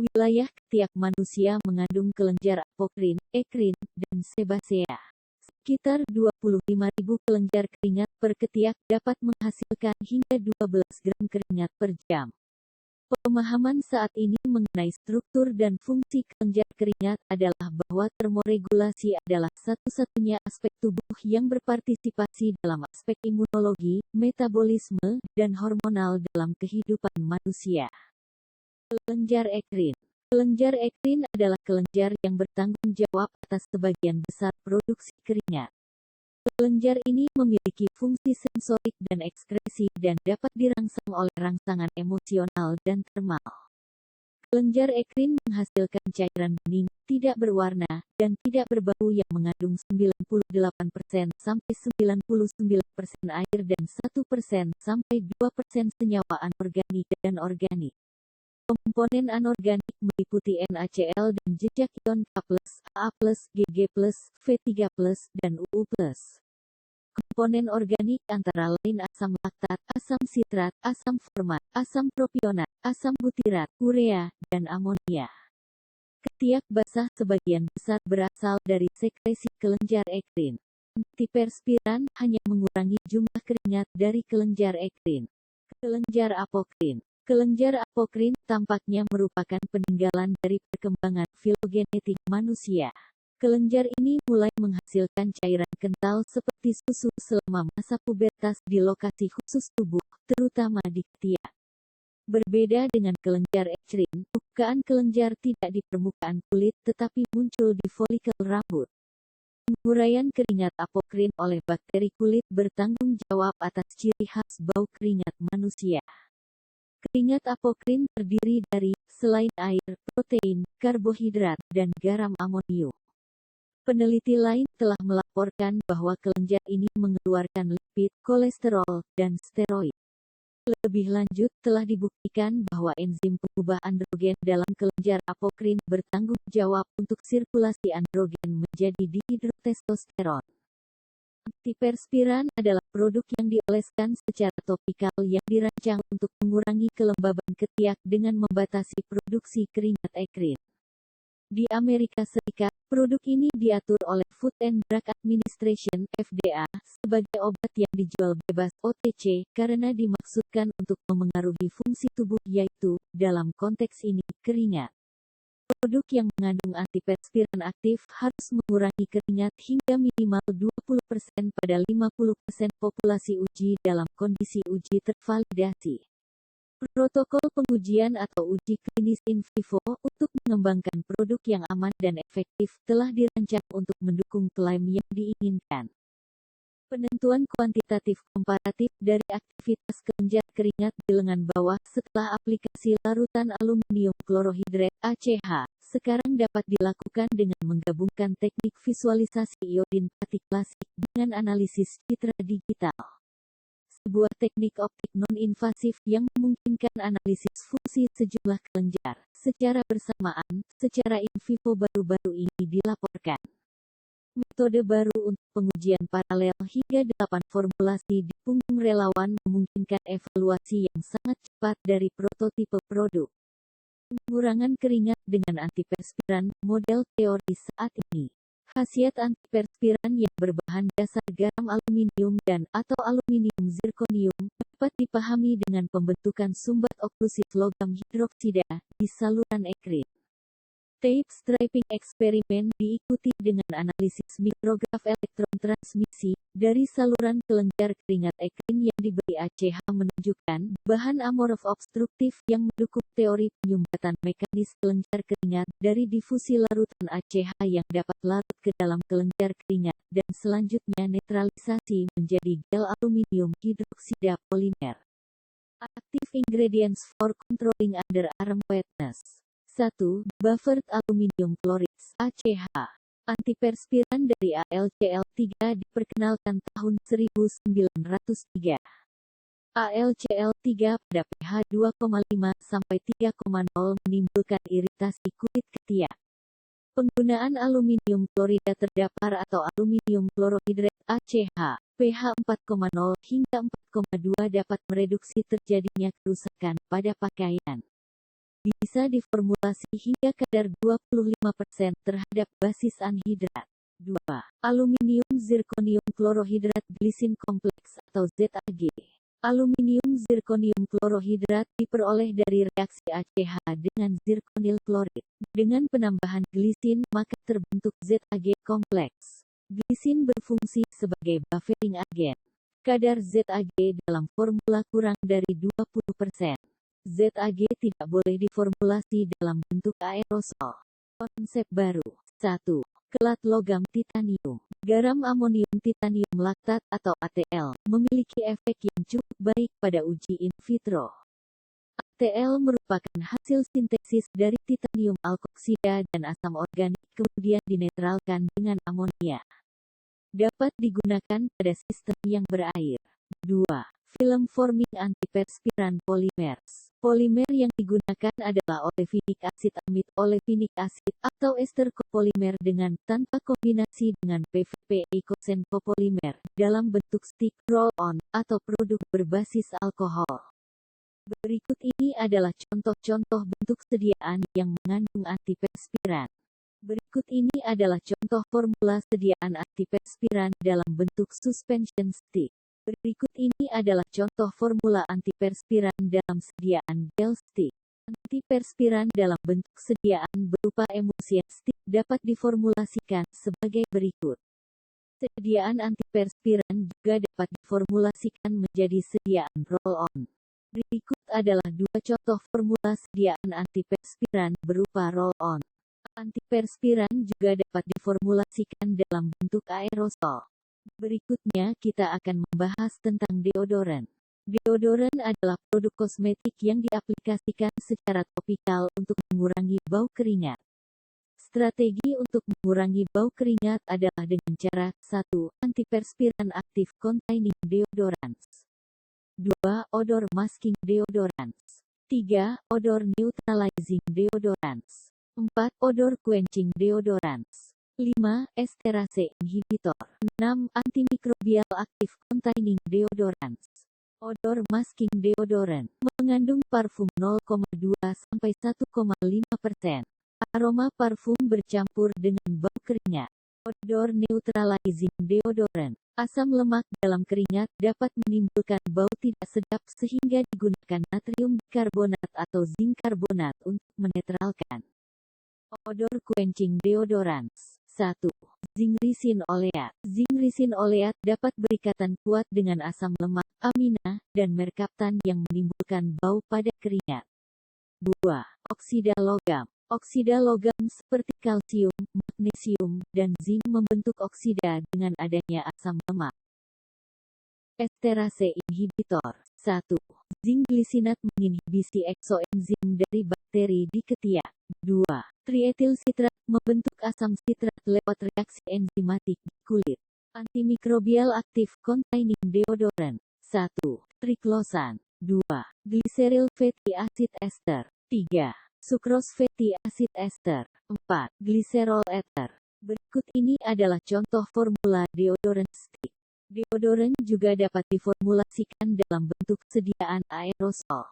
Wilayah ketiak manusia mengandung kelenjar apokrin, ekrin, dan sebasea. Sekitar 25.000 kelenjar keringat per ketiak dapat menghasilkan hingga 12 gram keringat per jam. Pemahaman saat ini mengenai struktur dan fungsi kelenjar keringat adalah bahwa termoregulasi adalah satu-satunya aspek tubuh yang berpartisipasi dalam aspek imunologi, metabolisme, dan hormonal dalam kehidupan manusia. Kelenjar ekrin. Kelenjar ekrin adalah kelenjar yang bertanggung jawab atas sebagian besar produksi keringat. Kelenjar ini memiliki fungsi sensorik dan ekskresi dan dapat dirangsang oleh rangsangan emosional dan termal. Kelenjar ekrin menghasilkan cairan bening, tidak berwarna, dan tidak berbau yang mengandung 98% sampai 99% air dan 1% sampai 2% senyawa anorganik dan organik. Komponen anorganik meliputi NaCl dan jejak ion K+, A+, Gg+, V3+, dan Uu+. Komponen organik antara lain asam laktat, asam sitrat, asam format, asam propionat, asam butirat, urea, dan amonia. Ketiak basah sebagian besar berasal dari sekresi kelenjar ekrin. Antiperspiran hanya mengurangi jumlah keringat dari kelenjar ekrin. Kelenjar apokrin. Kelenjar apokrin tampaknya merupakan peninggalan dari perkembangan filogenetik manusia. Kelenjar ini mulai menghasilkan cairan kental seperti susu selama masa pubertas di lokasi khusus tubuh, terutama di ketiak. Berbeda dengan kelenjar ekrin, bukaan kelenjar tidak di permukaan kulit tetapi muncul di folikel rambut. Penguraian keringat apokrin oleh bakteri kulit bertanggung jawab atas ciri khas bau keringat manusia. Keringat apokrin terdiri dari, selain air, protein, karbohidrat, dan garam amonium. Peneliti lain telah melaporkan bahwa kelenjar ini mengeluarkan lipid, kolesterol, dan steroid. Lebih lanjut, telah dibuktikan bahwa enzim pengubah androgen dalam kelenjar apokrin bertanggung jawab untuk sirkulasi androgen menjadi dihidrotestosteron. Antiperspiran adalah produk yang dioleskan secara topikal yang dirancang untuk mengurangi kelembaban ketiak dengan membatasi produksi keringat ekrin. Di Amerika Serikat, produk ini diatur oleh Food and Drug Administration (FDA) sebagai obat yang dijual bebas (OTC) karena dimaksudkan untuk memengaruhi fungsi tubuh yaitu, dalam konteks ini, keringat. Produk yang mengandung antiperspiran aktif harus mengurangi keringat hingga minimal 20% pada 50% populasi uji dalam kondisi uji tervalidasi. Protokol pengujian atau uji klinis in vivo untuk mengembangkan produk yang aman dan efektif telah dirancang untuk mendukung klaim yang diinginkan. Penentuan kuantitatif komparatif dari aktivitas kelenjar keringat di lengan bawah setelah aplikasi larutan aluminium klorohidrat (ACH) sekarang dapat dilakukan dengan menggabungkan teknik visualisasi iodin pati klasik dengan analisis citra digital. Sebuah teknik optik non-invasif yang memungkinkan analisis fungsi sejumlah kelenjar secara bersamaan, secara in vivo baru-baru ini dilaporkan. Metode baru untuk pengujian paralel hingga 8 formulasi di punggung relawan memungkinkan evaluasi yang sangat cepat dari prototipe produk. Pengurangan keringat dengan antiperspiran, model teori saat ini. Khasiat antiperspiran yang berbahan dasar garam aluminium dan atau aluminium zirconium dapat dipahami dengan pembentukan sumbat oklusif logam hidroksida di saluran ekrin. Tape striping eksperimen diikuti dengan analisis mikrograf elektron transmisi dari saluran kelenjar keringat ekrin yang diberi ACH menunjukkan bahan amorf obstruktif yang mendukung teori penyumbatan mekanis kelenjar keringat dari difusi larutan ACH yang dapat larut ke dalam kelenjar keringat dan selanjutnya netralisasi menjadi gel aluminium hidroksida polimer. Active ingredients for controlling underarm wetness. 1. Buffered aluminium chlorides (ACH). Antiperspiran dari ALCL3 diperkenalkan tahun 1903. ALCL3 pada pH 2,5 sampai 3,0 menimbulkan iritasi kulit ketiak. Penggunaan aluminium klorida terdapar atau aluminium klorohidrat (ACH) pH 4,0 hingga 4,2 dapat mereduksi terjadinya kerusakan pada pakaian. Bisa diformulasi hingga kadar 25% terhadap basis anhidrat. 2. Aluminium zirconium klorohidrat glisin kompleks atau ZAG. Aluminium zirconium klorohidrat diperoleh dari reaksi ACH dengan zirkonil klorid. Dengan penambahan glisin, maka terbentuk ZAG kompleks. Glisin berfungsi sebagai buffering agen. Kadar ZAG dalam formula kurang dari 20%. ZAG tidak boleh diformulasi dalam bentuk aerosol. Konsep baru. 1. Kelat logam titanium. Garam amonium titanium laktat atau ATL memiliki efek yang cukup baik pada uji in vitro. ATL merupakan hasil sintesis dari titanium alkoksida dan asam organik kemudian dinetralkan dengan amonia. Dapat digunakan pada sistem yang berair. 2. Film forming antiperspiran polymers. Polimer yang digunakan adalah olefinic acid amid olefinic acid atau ester copolymer dengan tanpa kombinasi dengan PVP eikosen copolymer dalam bentuk stick, roll-on, atau produk berbasis alkohol. Berikut ini adalah contoh-contoh bentuk sediaan yang mengandung antiperspiran. Berikut ini adalah contoh formula sediaan antiperspiran dalam bentuk suspension stick. Berikut ini adalah contoh formula antiperspiran dalam sediaan gel stick. Antiperspiran dalam bentuk sediaan berupa emulsion stick dapat diformulasikan sebagai berikut. Sediaan antiperspiran juga dapat diformulasikan menjadi sediaan roll-on. Berikut adalah dua contoh formula sediaan antiperspiran berupa roll-on. Antiperspiran juga dapat diformulasikan dalam bentuk aerosol. Berikutnya kita akan membahas tentang deodoran. Deodoran adalah produk kosmetik yang diaplikasikan secara topikal untuk mengurangi bau keringat. Strategi untuk mengurangi bau keringat adalah dengan cara 1. Antiperspiran aktif containing deodorants. 2. Odor masking deodorants. 3. Odor neutralizing deodorants. 4. Odor quenching deodorants. 5. Esterase inhibitor. 6. Antimikrobial aktif containing deodorants. Odor masking deodorant mengandung parfum 0,2-1,5%. Aroma parfum bercampur dengan bau keringat. Odor neutralizing deodorant. Asam lemak dalam keringat dapat menimbulkan bau tidak sedap sehingga digunakan natrium bikarbonat atau zinc karbonat untuk menetralkan. Odor quenching deodorants. 1. Zinc resin oleat. Zinc resin oleat dapat berikatan kuat dengan asam lemak, amina, dan merkaptan yang menimbulkan bau pada keringat. 2. Oksida logam. Oksida logam seperti kalsium, magnesium, dan zinc membentuk oksida dengan adanya asam lemak. Esterase inhibitor. 1. Zinc glisinat menginhibisi eksoenzim dari bakteri di ketiak. 2. Trietil sitrat membentuk asam sitrat lewat reaksi enzimatik di kulit. Antimikrobial aktif containing deodorant. 1. Triclosan. 2. Glyceryl fatty acid ester. 3. Sucrose fatty acid ester. 4. Glycerol ether. Berikut ini adalah contoh formula deodorant stick. Deodoran juga dapat diformulasikan dalam bentuk sediaan aerosol.